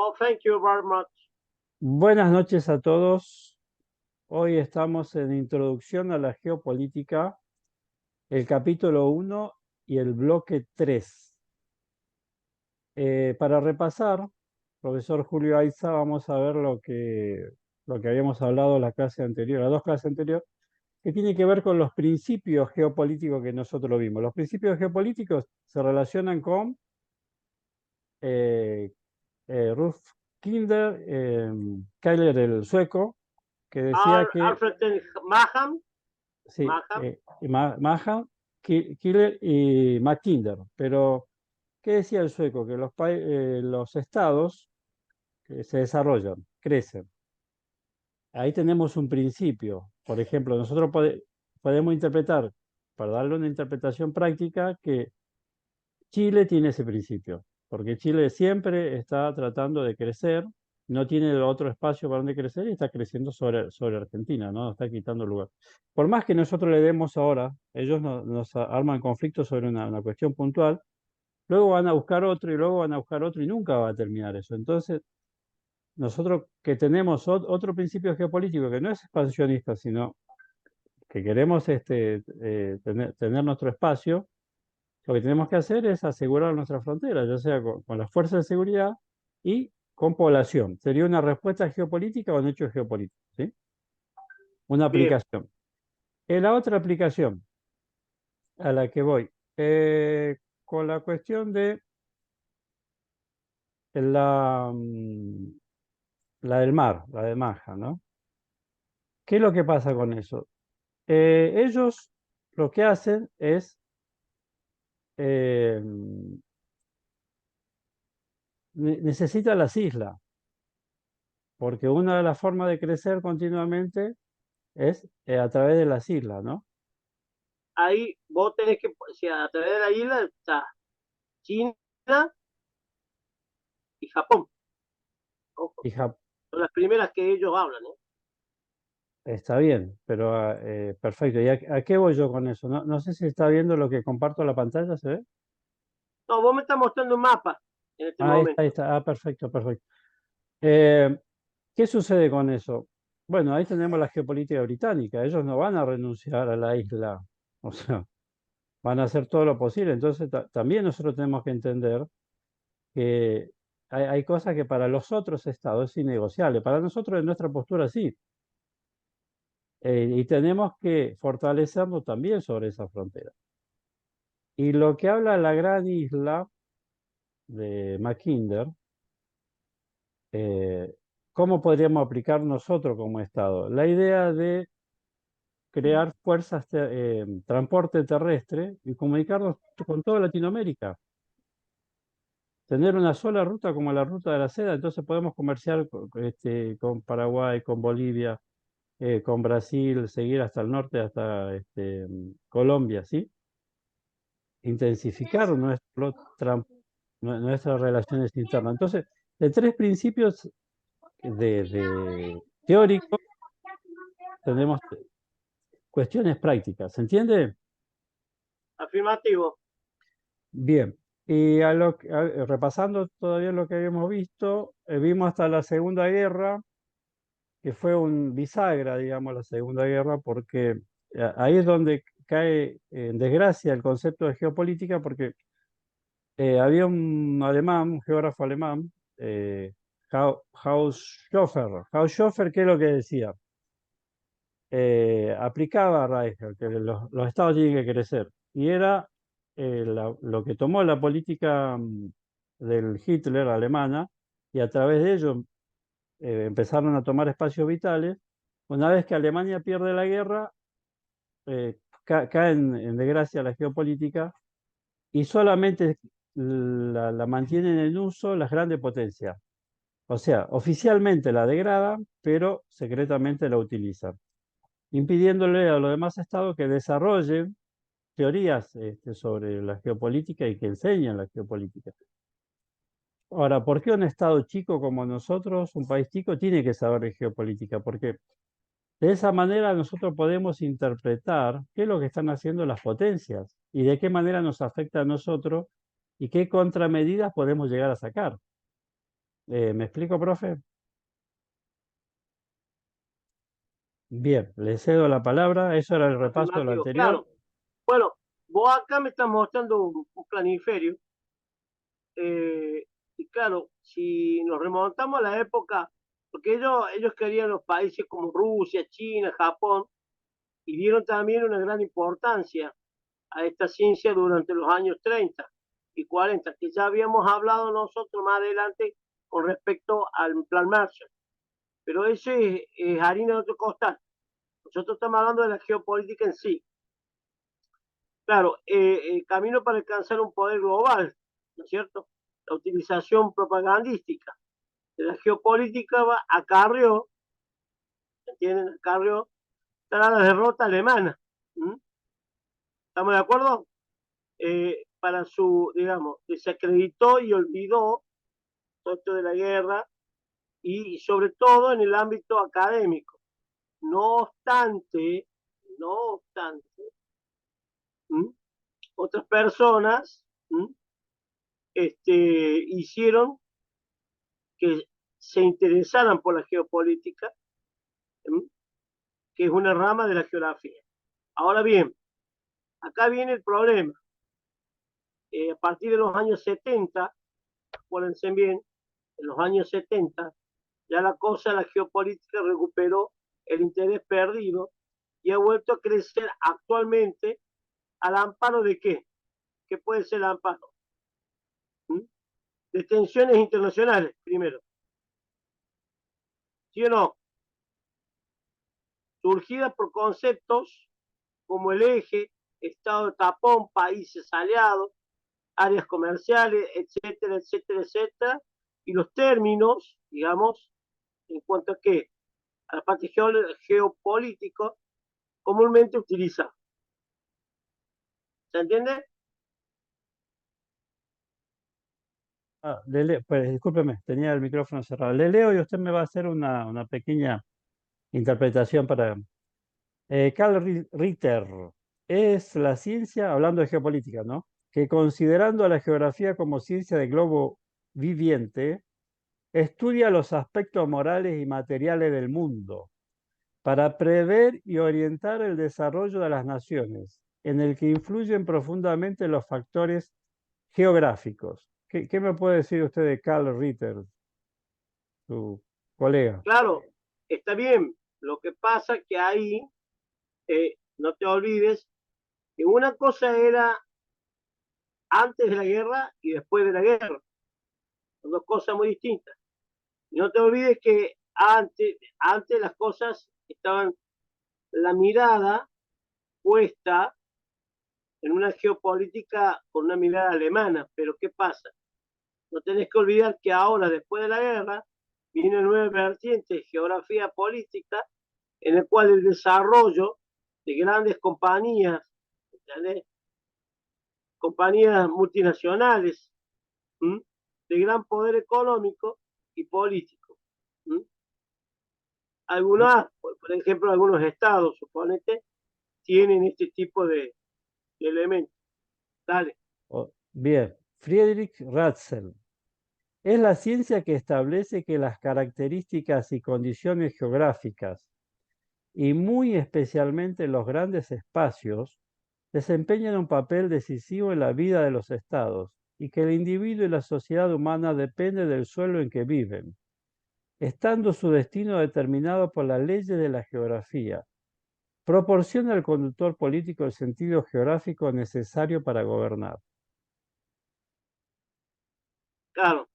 Oh, thank you very much. Buenas noches a todos. Hoy estamos en Introducción a la Geopolítica, el capítulo 1 y el bloque 3. Para repasar, profesor Julio Aiza, vamos a ver lo que habíamos hablado en la clase anterior, las dos clases anteriores, que tiene que ver con los principios geopolíticos que nosotros vimos. Los principios geopolíticos se relacionan con eh, Ruth Kinder, Keiler el sueco, que decía que Alfred Maham. sí, Mahan, Killer y Mackinder. Pero, ¿qué decía el sueco? Que los estados que se desarrollan, crecen. Ahí tenemos un principio. Por ejemplo, nosotros podemos interpretar, para darle una interpretación práctica, que Chile tiene ese principio, porque Chile siempre está tratando de crecer, no tiene otro espacio para donde crecer y está creciendo sobre Argentina, ¿no? Nos está quitando lugar. Por más que nosotros le demos ahora, ellos nos arman conflictos sobre una cuestión puntual, luego van a buscar otro y luego van a buscar otro y nunca va a terminar eso. Entonces, nosotros que tenemos otro principio geopolítico que no es expansionista, sino que queremos tener nuestro espacio, lo que tenemos que hacer es asegurar nuestra frontera, ya sea con las fuerzas de seguridad y con población. Sería una respuesta geopolítica o un hecho geopolítico, ¿sí? Una Bien. aplicación. La otra aplicación a la que voy, con la cuestión de la, mm, la del mar, la de Maja, ¿no? ¿Qué es lo que pasa con eso? Ellos lo que hacen es eh, necesitan las islas, porque una de las formas de crecer continuamente es a través de las islas, ¿no? Ahí vos tenés que, si a través de la isla está China y Japón. Ojo, Y son las primeras que ellos hablan, ¿eh? está bien, pero perfecto. ¿Y a qué voy yo con eso? No sé si está viendo lo que comparto en la pantalla, ¿se ve? No, vos me estás mostrando un mapa en este Ah, ahí está, ahí momento. está. Ah, perfecto, perfecto. Eh, ¿Qué sucede con eso? Bueno, ahí tenemos la geopolítica británica. Ellos no van a renunciar a la isla. O sea, van a hacer todo lo posible. Entonces, también nosotros tenemos que entender que hay cosas que para los otros estados es innegociable. Para nosotros, en nuestra postura, sí. Y tenemos que fortalecernos también sobre esa frontera. Y lo que habla la gran isla de Mackinder, eh, ¿cómo podríamos aplicar nosotros como Estado? La idea de crear fuerzas, transporte terrestre y comunicarnos con toda Latinoamérica. Tener una sola ruta como la ruta de la seda, entonces podemos comerciar con Paraguay, con Bolivia, con Brasil, seguir hasta el norte, hasta Colombia, ¿sí? Intensificar nuestras relaciones internas. Entonces, de tres principios de teóricos tenemos cuestiones prácticas. ¿Se entiende? Afirmativo. Bien. Y repasando todavía lo que habíamos visto, vimos hasta la Segunda Guerra, que fue un bisagra, digamos, la Segunda Guerra, porque ahí es donde cae en desgracia el concepto de geopolítica, porque había un alemán, un geógrafo alemán, Haushofer. Haushofer, ¿qué es lo que decía? Aplicaba a Reichel, que los estados tienen que crecer. Y era lo que tomó la política del Hitler alemana, y a través de ello empezaron a tomar espacios vitales. Una vez que Alemania pierde la guerra, cae en desgracia la geopolítica y solamente la mantienen en uso las grandes potencias. O sea, oficialmente la degradan, pero secretamente la utilizan, impidiéndole a los demás estados que desarrollen teorías sobre la geopolítica y que enseñen la geopolítica. Ahora, ¿por qué un estado chico como nosotros, un país chico, tiene que saber de geopolítica? Porque de esa manera nosotros podemos interpretar qué es lo que están haciendo las potencias y de qué manera nos afecta a nosotros y qué contramedidas podemos llegar a sacar. ¿Me explico, profe? Bien, le cedo la palabra. Eso era el repaso de lo Afirmativo, anterior. claro. Bueno, vos acá me estás mostrando un planiferio. Y claro, si nos remontamos a la época, porque ellos querían los países como Rusia, China, Japón, y dieron también una gran importancia a esta ciencia durante los años 30 y 40, que ya habíamos hablado nosotros más adelante con respecto al Plan Marshall. Pero eso es harina de otro costal. Nosotros estamos hablando de la geopolítica en sí. Claro, el camino para alcanzar un poder global, ¿no es cierto? La utilización propagandística de la geopolítica acarreó, ¿entienden? Acarreó la derrota alemana. ¿Mm? ¿Estamos de acuerdo? Para su, digamos, desacreditó y olvidó todo esto de la guerra y sobre todo en el ámbito académico. No obstante, no obstante, ¿m? Otras personas hicieron que se interesaran por la geopolítica, ¿m? Que es una rama de la geografía. Ahora bien, acá viene el problema. A partir de los años 70, acuérdense bien, en los años 70, ya la cosa, la geopolítica recuperó el interés perdido y ha vuelto a crecer actualmente al amparo de qué? ¿Qué puede ser el amparo? ¿Mm? De tensiones internacionales, primero. ¿Sí o no? Surgidas por conceptos como el eje, estado de tapón, países aliados, áreas comerciales, etcétera, etcétera, etcétera, y los términos, digamos, en cuanto a qué, a la parte geopolítico, comúnmente utiliza. ¿Se entiende? Pues discúlpeme, tenía el micrófono cerrado. Le leo y usted me va a hacer una pequeña interpretación para... Carl Ritter es la ciencia, hablando de geopolítica, ¿no? Que considerando a la geografía como ciencia de globo viviente, estudia los aspectos morales y materiales del mundo para prever y orientar el desarrollo de las naciones, en el que influyen profundamente los factores geográficos. ¿Qué me puede decir usted de Carl Ritter, su colega? Claro, está bien. Lo que pasa que ahí, no te olvides, que una cosa era antes de la guerra y después de la guerra. Son dos cosas muy distintas. Y no te olvides que antes las cosas estaban, la mirada puesta en una geopolítica con una mirada alemana. Pero ¿qué pasa? No tenés que olvidar que ahora, después de la guerra, viene una nueva vertiente de geografía política en el cual el desarrollo de grandes compañías, ¿entendés? Compañías multinacionales, ¿m? De gran poder económico y político. ¿M? Algunas, por ejemplo, algunos estados, suponete, tienen este tipo de elementos. Dale. Oh, bien, Friedrich Ratzel. Es la ciencia que establece que las características y condiciones geográficas, y muy especialmente los grandes espacios, desempeñan un papel decisivo en la vida de los estados y que el individuo y la sociedad humana dependen del suelo en que viven, estando su destino determinado por las leyes de la geografía. Proporciona al conductor político el sentido geográfico necesario para gobernar. Claro,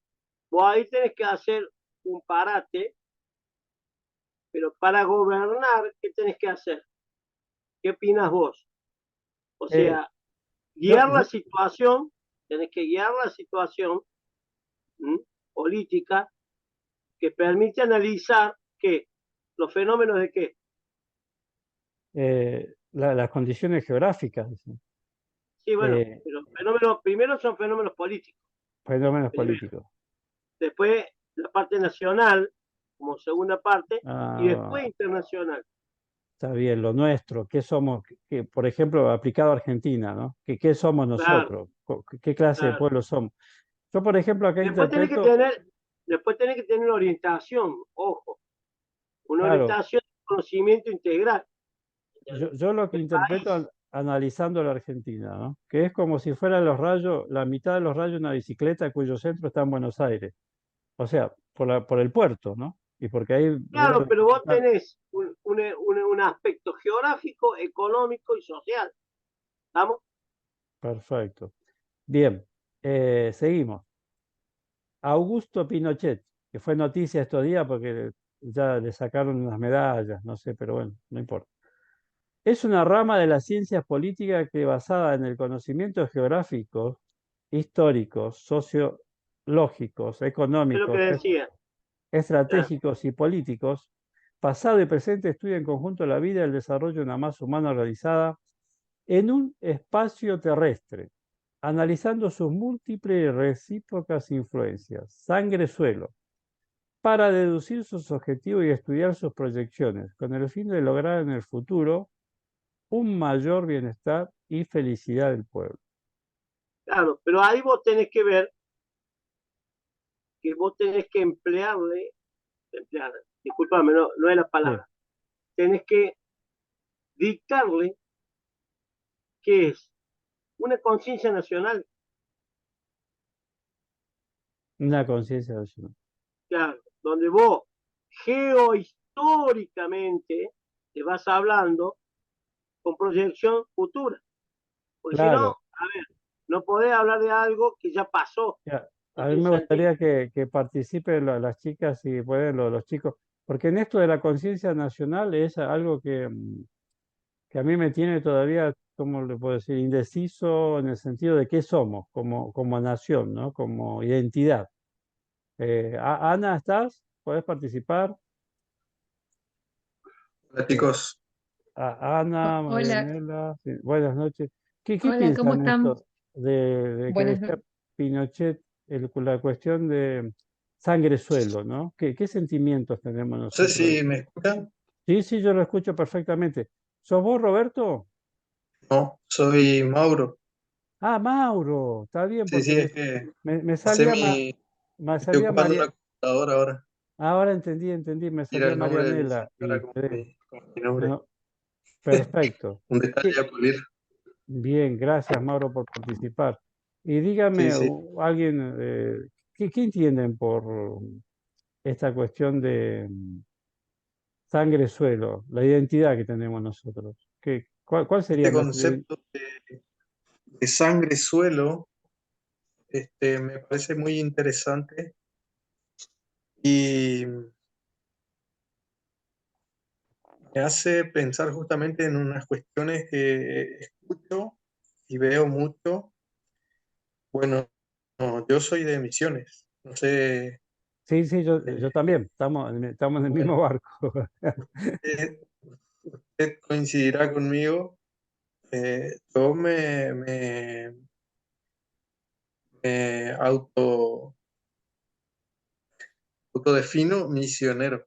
vos ahí tenés que hacer un parate, pero para gobernar, ¿qué tenés que hacer? ¿Qué opinas vos? O Eh, sea, yo, guiar la yo, situación, tenés que guiar la situación, ¿m? Política que permite analizar qué, los fenómenos de qué. las condiciones geográficas, Sí, bueno, eh, pero fenómenos, primero son fenómenos políticos, fenómenos primero. políticos. Después la parte nacional, como segunda parte, y Ah, después internacional. está bien, lo nuestro, ¿qué somos? Por ejemplo, aplicado a Argentina, ¿no? ¿Qué somos Claro, nosotros? ¿Qué clase de claro. pueblo somos? Yo, por ejemplo, acá Después tenés que interpreto, tener, Después tenés que tener una orientación, ojo, una Claro, orientación de conocimiento integral yo lo que del interpreto país. analizando la Argentina, ¿no? Que es como si fueran los rayos, la mitad de los rayos de una bicicleta cuyo centro está en Buenos Aires. O sea, por el puerto, ¿no? Y porque ahí Claro, deben pero vos estar. tenés un aspecto geográfico, económico y social. ¿Estamos? Perfecto. Bien, seguimos. Augusto Pinochet, que fue noticia estos días porque ya le sacaron unas medallas, no sé, pero bueno, no importa. Es una rama de las ciencias políticas que basada en el conocimiento geográfico, históricos, sociológicos, Es lo que económicos, decía. Ya. estratégicos y políticos, pasado y presente estudia en conjunto la vida y el desarrollo de una masa humana organizada en un espacio terrestre, analizando sus múltiples y recíprocas influencias, sangre-suelo, para deducir sus objetivos y estudiar sus proyecciones, con el fin de lograr en el futuro un mayor bienestar y felicidad del pueblo. Claro, pero ahí vos tenés que ver que vos tenés que emplear, discúlpame, no es la Sí, palabra, tenés que dictarle que es una conciencia nacional, una conciencia nacional. claro, donde vos geohistóricamente te vas hablando con proyección futura, porque si no, Claro, a ver, no podés hablar de algo que ya pasó, ya, no a mí tiene me sentido. gustaría que participen las chicas y pueden los chicos, porque en esto de la conciencia nacional es algo que a mí me tiene todavía, ¿cómo le puedo decir?, indeciso en el sentido de qué somos como nación, ¿no? Como identidad. Ana, ¿estás? ¿Podés participar? Hola Eh, chicos, Ana, Hola, Marianela, sí, buenas noches. ¿Qué hola, ¿cómo piensan están? esto de que Buenas decía noches. Pinochet, la cuestión de sangre-suelo, ¿no? ¿Qué sentimientos tenemos no sé nosotros? si me escuchan. Sí, sí, yo lo escucho perfectamente. ¿Sos vos, Roberto? No, soy Mauro. Ah, Mauro, está bien, Sí, porque sí, es que me pasé salía, me estoy salía ocupando María. una computadora ahora. Ahora entendí, me Mira salía el nombre de mi Marianela señora y como quedé. como mi nombre. No, perfecto. Un detalle ¿Qué, a pulir. Bien, gracias Mauro por participar. Y Sí, dígame, sí. alguien, ¿qué entienden por esta cuestión de sangre-suelo, la identidad que tenemos nosotros? ¿Cuál sería Este nuestra identidad? concepto de sangre suelo, me parece muy interesante y me hace pensar justamente en unas cuestiones que escucho y veo mucho. Bueno, no, yo soy de Misiones. No sé, Sí, sí, yo eh, también, estamos en el mismo bueno, barco. usted, usted coincidirá conmigo. Yo me autodefino misionero.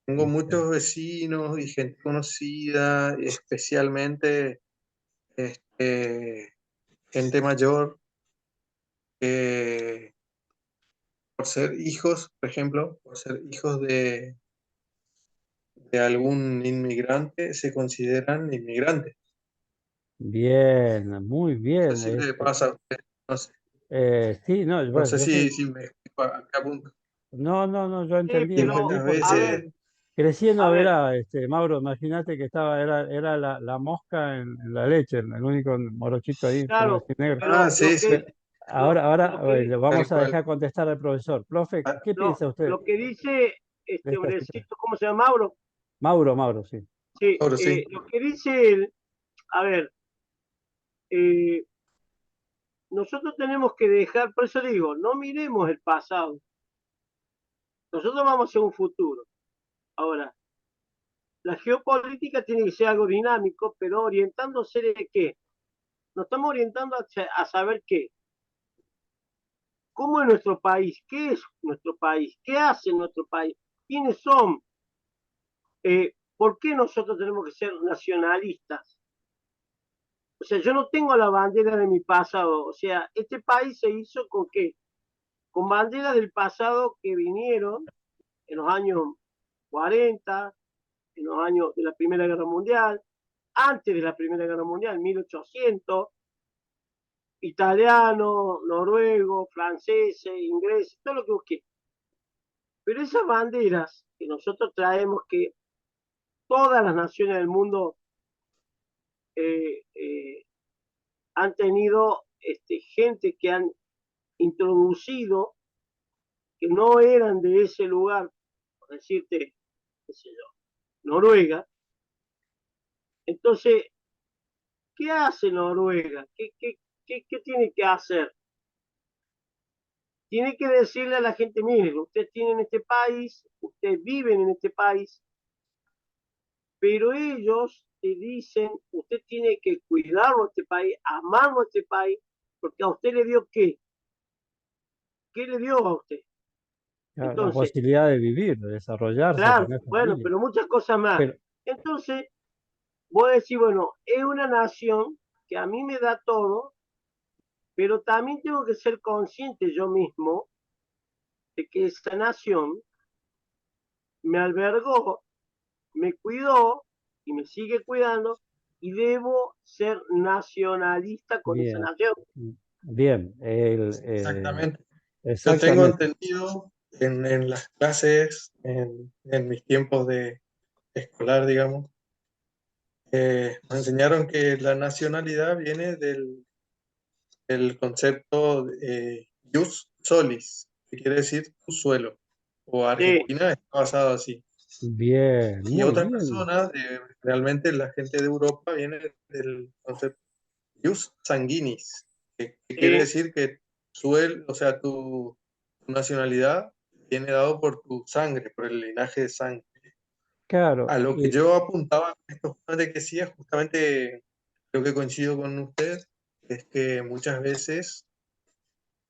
Tengo muchos vecinos y gente conocida, especialmente gente mayor, que por ser hijos, por ejemplo, por ser hijos de algún inmigrante, se consideran inmigrantes. Bien, muy No sé bien. si le pasa a usted, no sé, Sí, no, no bueno, sé yo soy. si me explico a qué punto. No, yo Sí, Y entendí muchas pero, porque a ver, veces, crecí en a ver, Novelá, Mauro, imagínate que era la mosca en la leche, el único morochito ahí, como claro, decir negro. ah, pero sí, sí, Pero ahora lo que, le tal vamos a cual. dejar contestar al profesor. Profe, Ah, ¿qué no, piensa usted lo que dice de este esta situación? hombrecito, ¿cómo se llama? Mauro. Mauro, sí. Sí, ahora sí, lo que dice él, a ver, eh, nosotros tenemos que dejar, por eso digo, no miremos el pasado, nosotros vamos hacia un futuro. Ahora, la geopolítica tiene que ser algo dinámico, pero orientándose de qué. Nos estamos orientando a saber qué. ¿Cómo es nuestro país? ¿Qué es nuestro país? ¿Qué hace nuestro país? ¿Quiénes son? ¿Por qué nosotros tenemos que ser nacionalistas? O sea, yo no tengo la bandera de mi pasado. O sea, este país se hizo con qué? con banderas del pasado que vinieron en los años 40, en los años de la Primera Guerra Mundial, antes de la Primera Guerra Mundial, 1800, italianos, noruegos, franceses, ingleses, todo lo que busqué. Pero esas banderas que nosotros traemos, que todas las naciones del mundo eh, eh, han tenido gente que han introducido, que no eran de ese lugar, por decirte, qué sé yo, Noruega. Entonces, ¿qué hace Noruega? ¿Qué tiene que hacer? Tiene que decirle a la gente, mire, ustedes tienen este país, ustedes viven en este país, pero ellos te dicen, usted tiene que cuidarlo a este país, amarlo a este país, porque a usted le dio ¿qué? ¿Qué le dio a usted? La Entonces, posibilidad de vivir, de desarrollarse, claro, tener bueno, familia. pero muchas cosas más. Pero, Entonces, voy a decir, bueno, es una nación que a mí me da todo, pero también tengo que ser consciente yo mismo de que esta nación me albergó, me cuidó y me sigue cuidando y debo ser nacionalista con esa bien, nación. bien, Exactamente. Yo tengo exactamente. entendido en las clases, en mis tiempos de escolar, digamos, nos enseñaron que la nacionalidad viene del concepto jus solis, que quiere decir tu suelo, o Sí, Argentina está basado así. Bien, Y muy otras bien. personas, realmente la gente de Europa viene del concepto jus sanguinis, que quiere sí, decir que o sea, tu nacionalidad viene dado por tu sangre, por el linaje de sangre. Claro, A lo que yo apuntaba con esto de que sí, justamente creo que coincido con usted, es que muchas veces,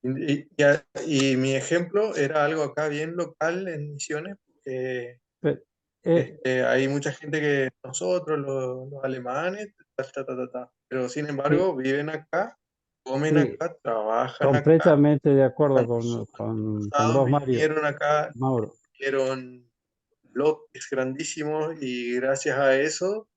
y mi ejemplo era algo acá bien local en Misiones, porque pe- eh, hay mucha gente que nosotros, los alemanes, pero sin sí, embargo viven acá, comen sí, acá, trabajan acá, completamente de acuerdo cuando sus con antepasados vos, Mario, vinieron acá, Mauro. vieron lotes grandísimos y gracias a eso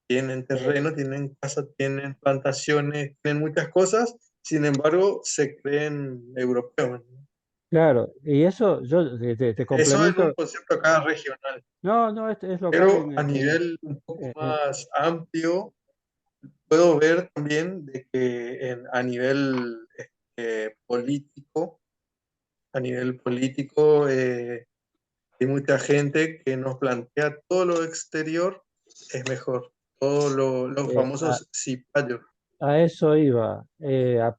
tienen terreno, tienen casa, tienen plantaciones, tienen muchas cosas, sin embargo se creen europeos, ¿no? Claro, y eso yo te Eso en un complemento. concepto acá regional, No, no, es local pero a nivel un poco en- más amplio, puedo ver también de que a nivel político, a nivel político, hay mucha gente que nos plantea todo lo exterior es mejor, todos los eh, famosos cipayos. a eso iba.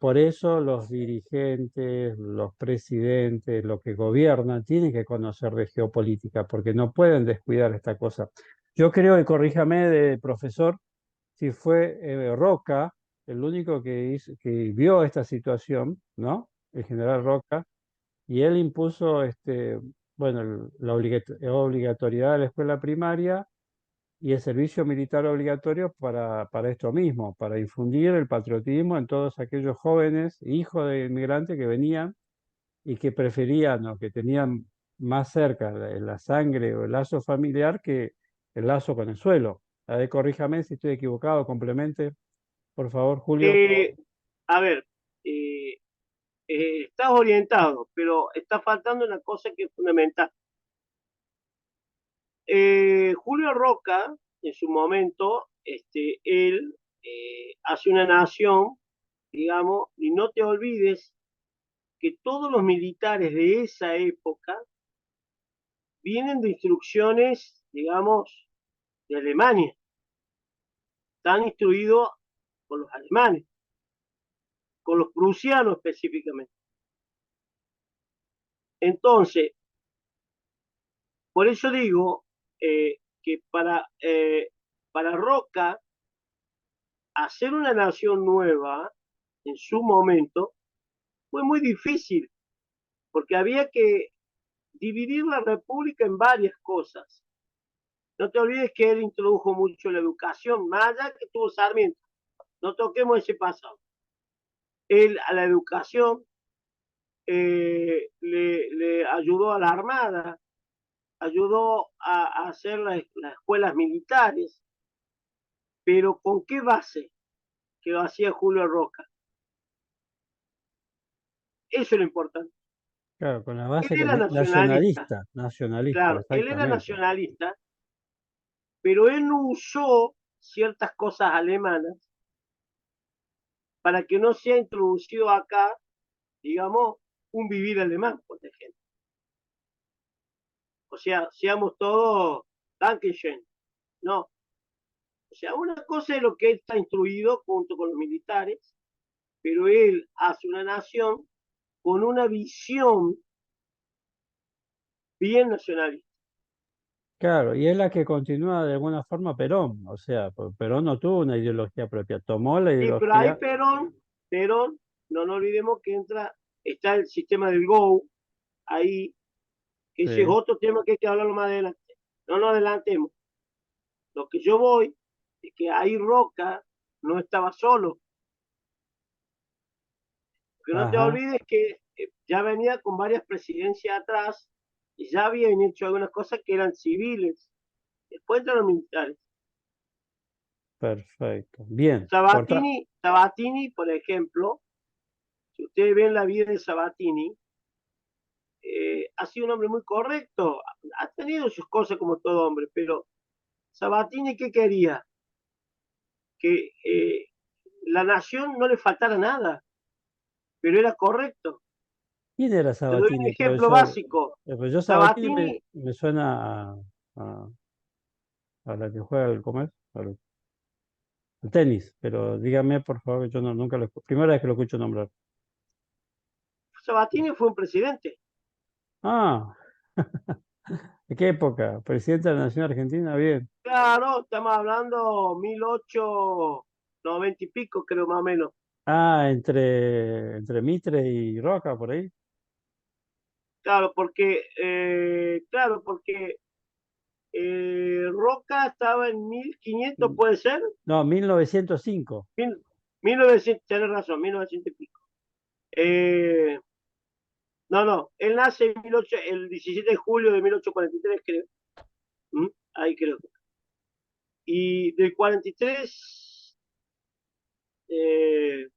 Por eso los dirigentes, los presidentes, los que gobiernan, tienen que conocer de geopolítica, porque no pueden descuidar esta cosa. Yo creo, y corríjame de profesor, si fue Roca el único que vio esta situación, ¿no? El general Roca, y él impuso bueno, la obligatoriedad de la escuela primaria y el servicio militar obligatorio para esto mismo, para infundir el patriotismo en todos aquellos jóvenes, hijos de inmigrantes que venían y que preferían o que tenían más cerca la sangre o el lazo familiar que el lazo con el suelo. A ver, corríjame si estoy equivocado, complemente, por favor, Julio. a ver, eh, estás orientado, pero está faltando una cosa que es fundamental. Julio Roca, en su momento, él hace una nación, digamos, y no te olvides que todos los militares de esa época vienen de instrucciones, digamos, de Alemania, están instruidos con los alemanes, con los prusianos específicamente. Entonces, por eso digo que para Roca hacer una nación nueva en su momento fue muy difícil, porque había que dividir la república en varias cosas. No te olvides que él introdujo mucho la educación, más allá que tuvo Sarmiento. No toquemos ese pasado. Él a la educación ayudó a la Armada, ayudó a hacer las escuelas militares, pero ¿con qué base que lo hacía Julio Roca? Eso es lo importante. Claro, con la Él base era nacionalista, nacionalista, claro, él era exactamente. nacionalista, pero él no usó ciertas cosas alemanas para que no sea introducido acá, digamos, un vivir alemán, por ejemplo. O sea, seamos todos Dankeschön, no. O sea, una cosa es lo que él está instruido junto con los militares, pero él hace una nación con una visión bien nacionalista. Claro, y es la que continúa de alguna forma Perón, o sea, Perón no tuvo una ideología propia, tomó la Sí, pero ahí ideología, Perón, no nos olvidemos que está el sistema del Go, ahí, que ese es sí, otro tema que hay que hablarlo más adelante. No nos adelantemos. Lo que yo voy es que ahí Roca no estaba solo. Que no te ajá, olvides que ya venía con varias presidencias atrás y ya habían hecho algunas cosas que eran civiles. Después de los militares. perfecto, bien, corta, Sabatini, por ejemplo, si ustedes ven la vida de Sabatini, ha sido un hombre muy correcto, ha tenido sus cosas como todo hombre, pero Sabatini, ¿qué quería? Que la nación no le faltara nada, pero era correcto. ¿quién era Te doy un Sabatini, ejemplo profesor? básico. Pues yo Sabatini Sabatini, me suena a, a la que juega el comer, al tenis, pero dígame por favor, que yo no, nunca lo escucho, primera vez que lo escucho nombrar. Sabatini fue un presidente. Ah, ¿de qué época? Presidente de la Nación Argentina, bien. Claro, estamos hablando 1890 y pico, creo más o menos. Ah, entre Mitre y Roca, por ahí. Claro, porque Roca estaba en 1500, Mm, puede ser. no, 1905. 1900, tenés razón, 1900 y pico. Eh, no, él nace el 17 de julio de 1843, creo. Ahí creo. Y del 43 eh,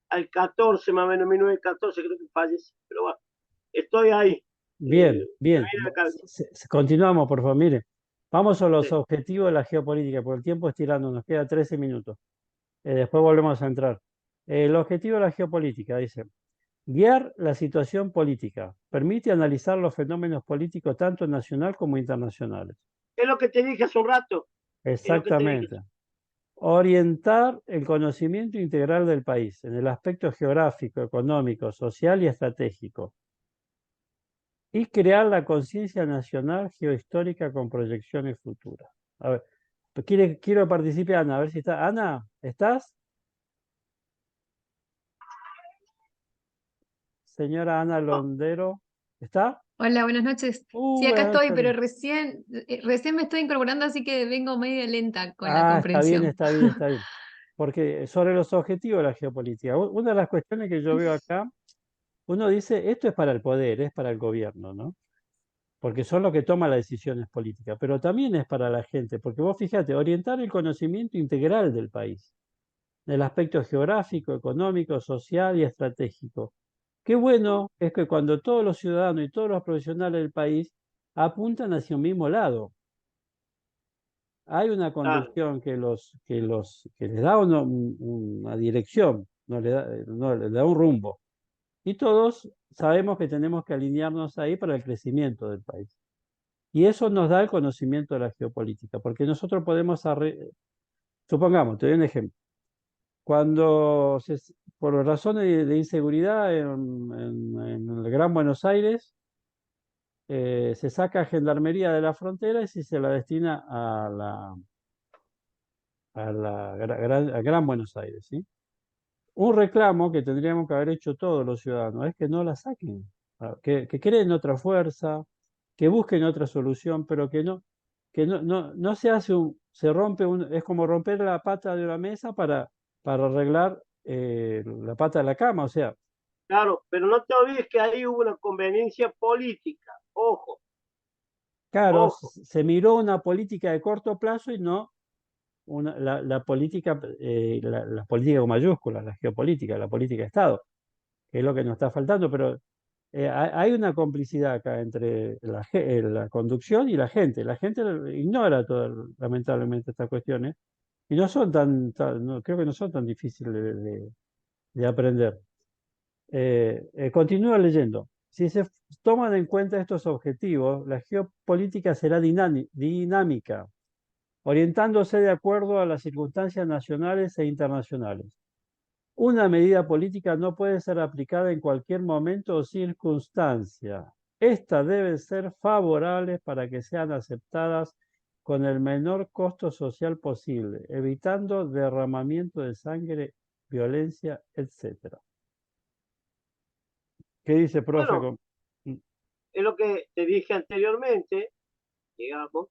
al 14, más o menos, 1914, creo que fallece. Pero bueno, estoy ahí. Bien, Me bien. viene a la cabeza. Continuamos, por favor. Mire, vamos a los Sí. objetivos de la geopolítica, porque el tiempo es tirando, nos queda 13 minutos. Después volvemos a entrar. El objetivo de la geopolítica dice, guiar la situación política, permite analizar los fenómenos políticos tanto nacional como internacionales. Es lo que te dije hace un rato. Es lo que te dije. Exactamente. Orientar el conocimiento integral del país en el aspecto geográfico, económico, social y estratégico. Y crear la conciencia nacional geohistórica con proyecciones futuras. A ver, quiero que participe Ana, a ver si está. Ana, ¿estás? Señora Ana No, Londero, ¿está? Hola, buenas noches. Sí, acá Buenas estoy, pero noches. recién me estoy incorporando, así que vengo medio lenta con la Ah, está bien, comprensión. está bien, está bien. Porque sobre los objetivos de la geopolítica, una de las cuestiones que yo veo acá, uno dice, esto es para el poder, es para el gobierno, ¿no? Porque son los que toman las decisiones políticas, pero también es para la gente, porque vos fíjate, orientar el conocimiento integral del país, del aspecto geográfico, económico, social y estratégico. Qué bueno es que cuando todos los ciudadanos y todos los profesionales del país apuntan hacia un mismo lado, hay una claro. conducción que les da una dirección, no, les da un rumbo. Y todos sabemos que tenemos que alinearnos ahí para el crecimiento del país. Y eso nos da el conocimiento de la geopolítica, porque nosotros podemos, supongamos, te doy un ejemplo, cuando por razones de inseguridad en el Gran Buenos Aires, se saca gendarmería de la frontera y se la destina a Gran Buenos Aires, ¿sí? Un reclamo que tendríamos que haber hecho todos los ciudadanos es que no la saquen, que creen otra fuerza, que busquen otra solución, pero que no se hace se rompe es como romper la pata de una mesa para arreglar la pata de la cama, o sea, Claro, pero no te olvides que ahí hubo una conveniencia política. Ojo, Claro, ojo. se miró una política de corto plazo y no la política, la política con mayúsculas, la geopolítica, la política de Estado, que es lo que nos está faltando, pero hay una complicidad acá entre la conducción y la gente. La gente ignora lamentablemente estas cuestiones y no son creo que no son tan difíciles de aprender. Continúo leyendo. Si se toman en cuenta estos objetivos, la geopolítica será dinámica, orientándose de acuerdo a las circunstancias nacionales e internacionales. Una medida política no puede ser aplicada en cualquier momento o circunstancia. Estas deben ser favorables para que sean aceptadas con el menor costo social posible, evitando derramamiento de sangre, violencia, etc. ¿Qué dice, profe? Bueno, es lo que te dije anteriormente, digamos,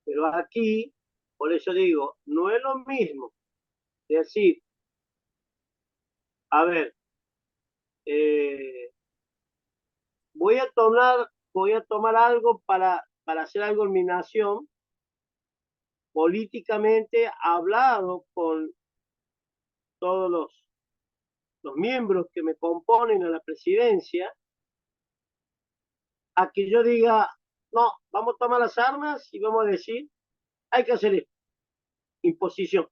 pero aquí, por eso digo, no es lo mismo decir, a ver, eh, voy a tomar algo para hacer algo en mi nación, políticamente hablado con todos los miembros que me componen a la presidencia, a que yo diga, no, vamos a tomar las armas y vamos a decir, hay que hacer esto, imposición.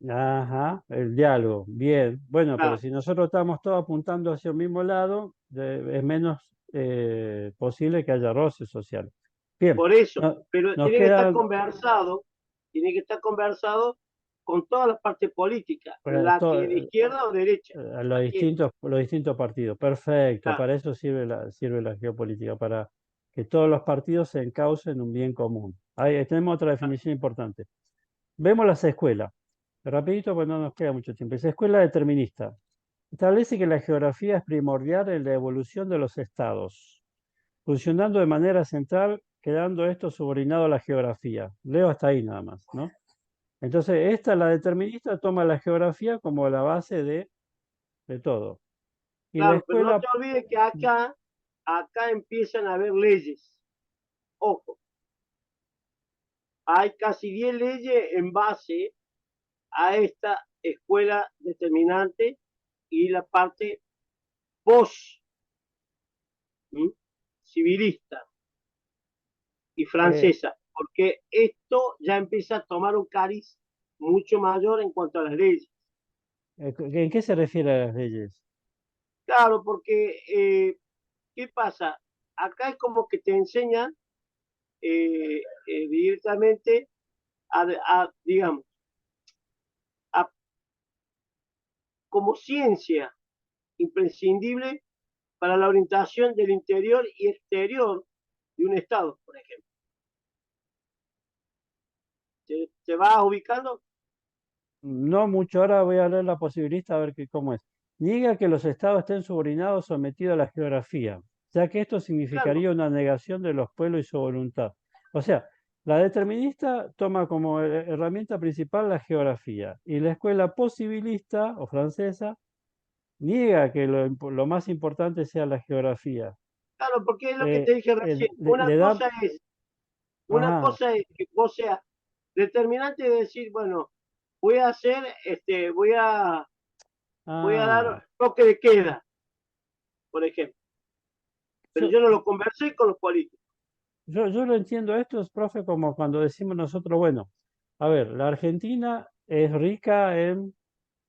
Ajá, el diálogo, bien. Bueno, pero Claro, si nosotros estamos todos apuntando hacia el mismo lado, es menos posible que haya roces sociales. Bien, por eso, no- pero nos quedan tiene que estar conversado con todas las partes políticas, eh, la que to- de izquierda o derecha, la que, los distintos partidos. Perfecto, claro, para eso sirve la geopolítica, para que todos los partidos se encaucen en un bien común. Ahí tenemos otra definición importante. Vemos las escuelas. Rapidito, pues no nos queda mucho tiempo. Es escuela determinista. Establece que la geografía es primordial en la evolución de los estados, funcionando de manera central, quedando esto subordinado a la geografía. Leo hasta ahí nada más, ¿no? Entonces, la determinista, toma la geografía como la base de todo. Y la claro, pero no escuela, te olvides que acá empiezan a haber leyes. Ojo, hay casi 10 leyes en base a esta escuela determinante y la parte post civilista y eh, francesa, porque esto ya empieza a tomar un cariz mucho mayor en cuanto a las leyes. ¿En qué se refiere a las leyes? Claro, porque ¿qué pasa? Acá es como que te enseñan directamente digamos, a, como ciencia imprescindible para la orientación del interior y exterior de un Estado, por ejemplo. ¿Te vas ubicando? No mucho, ahora voy a leer la posibilista a ver cómo es. Niega que los estados estén subordinados o sometidos a la geografía, ya que esto Claro, significaría una negación de los pueblos y su voluntad. O sea, la determinista toma como herramienta principal la geografía y la escuela posibilista o francesa niega que lo más importante sea la geografía. claro, porque es lo que te dije recién. Le da... Una Ajá, cosa es que vos seas determinante de decir, bueno, voy a hacer, voy a ah, dar toque de queda, por ejemplo. Pero yo, yo no lo conversé con los políticos. yo lo entiendo esto, es, profe, como cuando decimos nosotros, bueno, a ver, la Argentina es rica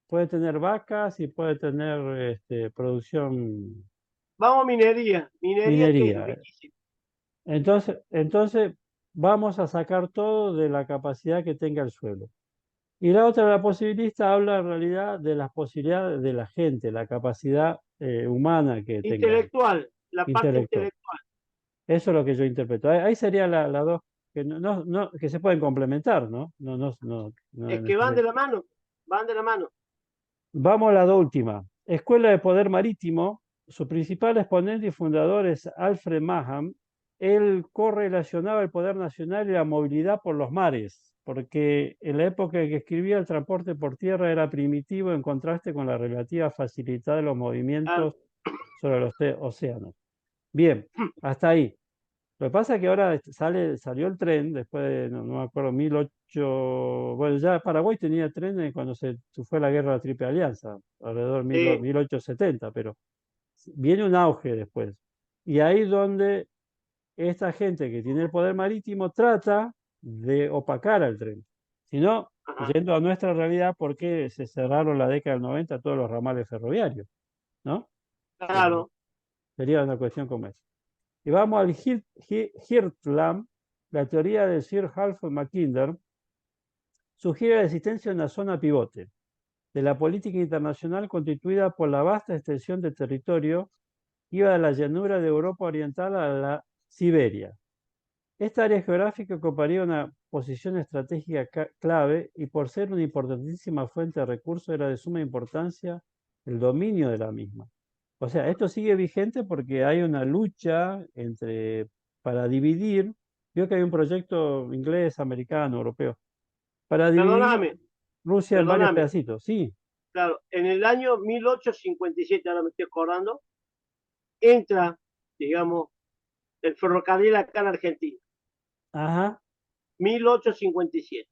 puede tener vacas y puede tener producción Vamos a minería que es minería. riquísima. Entonces vamos a sacar todo de la capacidad que tenga el suelo. Y la otra, la posibilista, habla en realidad de las posibilidades de la gente, la capacidad humana que tenga, Intelectual, la parte intelectual. intelectual. Eso es lo que yo interpreto. Ahí sería la dos, que, que se pueden complementar, ¿no? Es que van de la mano, van de la mano. Vamos a la última. Escuela de Poder Marítimo. Su principal exponente y fundador es Alfred Maugham. Él correlacionaba el poder nacional y la movilidad por los mares. porque en la época en que escribía el transporte por tierra era primitivo en contraste con la relativa facilidad de los movimientos sobre los océanos. Bien, hasta ahí. Lo que pasa es que ahora salió el tren, después de, no me acuerdo, 1800, bueno, ya Paraguay tenía trenes cuando se fue la guerra de la Triple Alianza, alrededor de Sí, 1870, pero viene un auge después. Y ahí donde esta gente que tiene el poder marítimo trata de opacar al tren. Si no, ajá, yendo a nuestra realidad, ¿por qué se cerraron la década del 90 todos los ramales ferroviarios? ¿No? Eh, claro. Sería una cuestión como esa. Y vamos al Hirtland, la teoría de Sir Halford Mackinder sugiere la existencia de una zona pivote de la política internacional constituida por la vasta extensión de territorio que iba de la llanura de Europa Oriental a la Siberia. Esta área geográfica ocuparía una posición estratégica clave y por ser una importantísima fuente de recursos era de suma importancia el dominio de la misma. O sea, esto sigue vigente porque hay una lucha para dividir, veo que hay un proyecto inglés, americano, europeo, para dividir Perdóname, Rusia en varios perdóname. pedacitos. Sí, Claro, en el año 1857, ahora me estoy acordando, entra, digamos, el ferrocarril acá en Argentina, ajá, 1857.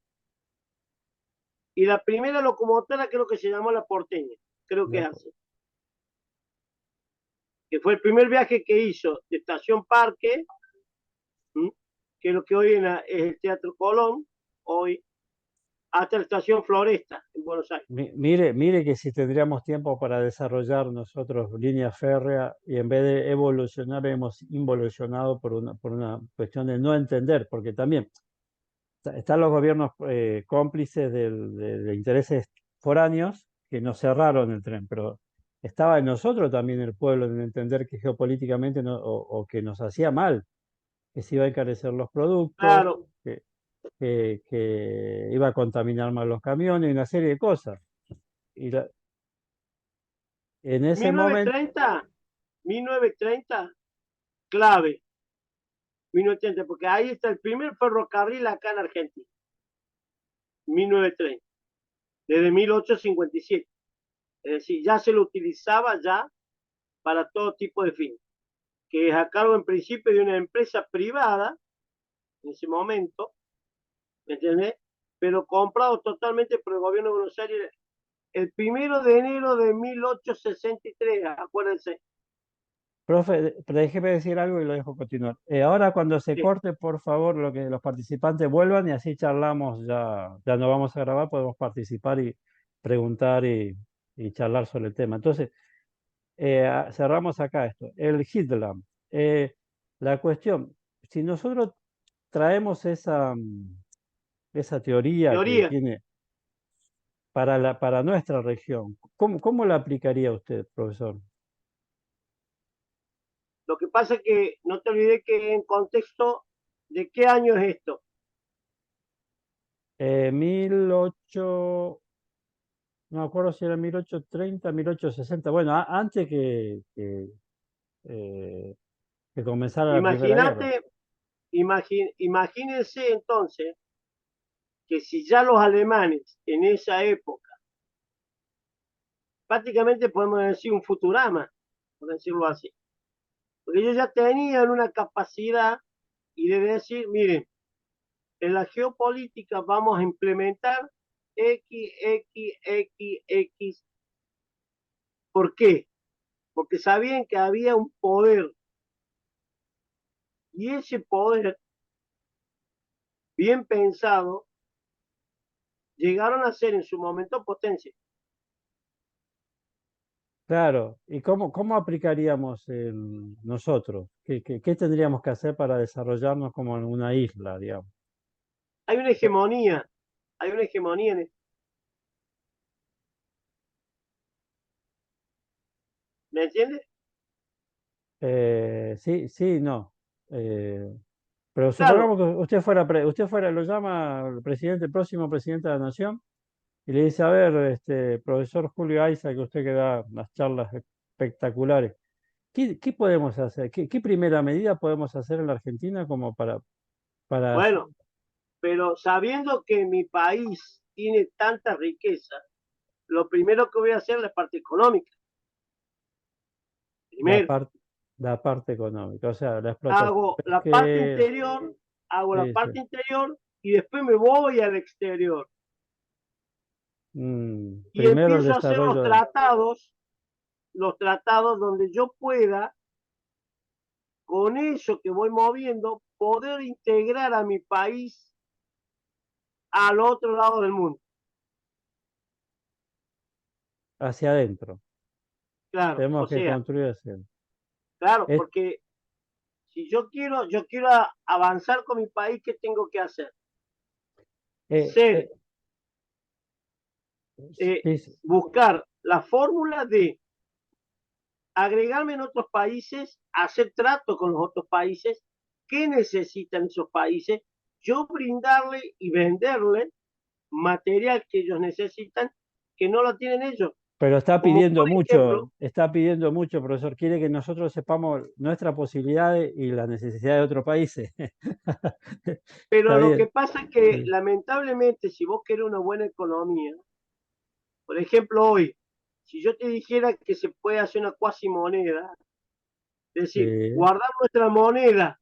Y la primera locomotora creo que se llamó La Porteña, creo que es así. Que fue el primer viaje que hizo de Estación Parque, ¿m? Que es lo que hoy es el Teatro Colón, hoy, hasta la Estación Floresta, en Buenos Aires. Mire que si tendríamos tiempo para desarrollar nosotros línea férrea y en vez de evolucionar hemos involucionado por una cuestión de no entender, porque también están los gobiernos cómplices de intereses foráneos que nos cerraron el tren, pero estaba en nosotros también el pueblo en entender que geopolíticamente o que nos hacía mal, que se iba a encarecer los productos, Claro, que iba a contaminar más los camiones y una serie de cosas. Y en ese momento, 1930, 1930, clave, 1930, porque ahí está el primer ferrocarril acá en Argentina, 1930, desde 1857. Es decir, ya se lo utilizaba ya para todo tipo de fines, que es a cargo en principio de una empresa privada en ese momento, ¿me entiendes? Pero comprado totalmente por el gobierno de Buenos Aires el 1 de enero de 1863, acuérdense. profe, pero déjeme decir algo y lo dejo continuar. Ahora cuando se Sí, corte, por favor, lo que los participantes vuelvan y así charlamos, ya no vamos a grabar, podemos participar y preguntar y charlar sobre el tema. Entonces, cerramos acá esto. El Hitler. La cuestión, si nosotros traemos esa teoría que teoría. tiene para nuestra región, ¿cómo la aplicaría usted, profesor? Lo que pasa es que no te olvides que en contexto de qué año es esto. 1800, no me acuerdo si era 1830, 1860, bueno, antes eh, que comenzara la Primera Guerra. Imagínate, imagínense entonces que si ya los alemanes en esa época, prácticamente podemos decir un Futurama, por decirlo así, porque ellos ya tenían una capacidad y de decir, miren, en la geopolítica vamos a implementar X, X, X, X. ¿Por qué? Porque sabían que había un poder y ese poder bien pensado llegaron a ser en su momento potencia. Claro, ¿y cómo aplicaríamos nosotros? ¿Qué tendríamos que hacer para desarrollarnos como en una isla, digamos? Hay una hegemonía, hay una hegemonía en esto. ¿Me entiendes? Sí, sí, no. Eh, pero supongamos Claro, que usted fuera, lo llama el presidente, el próximo presidente de la nación, y le dice, a ver, profesor Julio Aiza, que usted que da unas charlas espectaculares, ¿qué podemos hacer? ¿Qué primera medida podemos hacer en la Argentina como para bueno, pero sabiendo que mi país tiene tanta riqueza, lo primero que voy a hacer es la parte económica. La Primero, parte, la parte económica, o sea, la explotación hago la parte pesquera. interior, hago la Sí, sí. parte interior y después me voy al exterior. Y Primero el empiezo a hacer desarrollo. los tratados donde yo pueda, con eso que voy moviendo, poder integrar a mi país al otro lado del mundo. Hacia adentro. Claro, o Tenemos que sea, construir hacia adentro. claro, Es- porque si yo quiero avanzar con mi país, ¿qué tengo que hacer? eh, Ser, eh, sí, sí. buscar la fórmula de agregarme en otros países, hacer trato con los otros países, qué necesitan esos países, yo brindarle y venderle material que ellos necesitan que no lo tienen ellos. Pero Como por ejemplo, está pidiendo mucho, profesor. Quiere que nosotros sepamos nuestras posibilidades y las necesidades de otros países. pero Está lo que bien. pasa es que Sí, lamentablemente si vos querés una buena economía, por ejemplo hoy, si yo te dijera que se puede hacer una cuasi moneda, es decir, sí, guardar nuestra moneda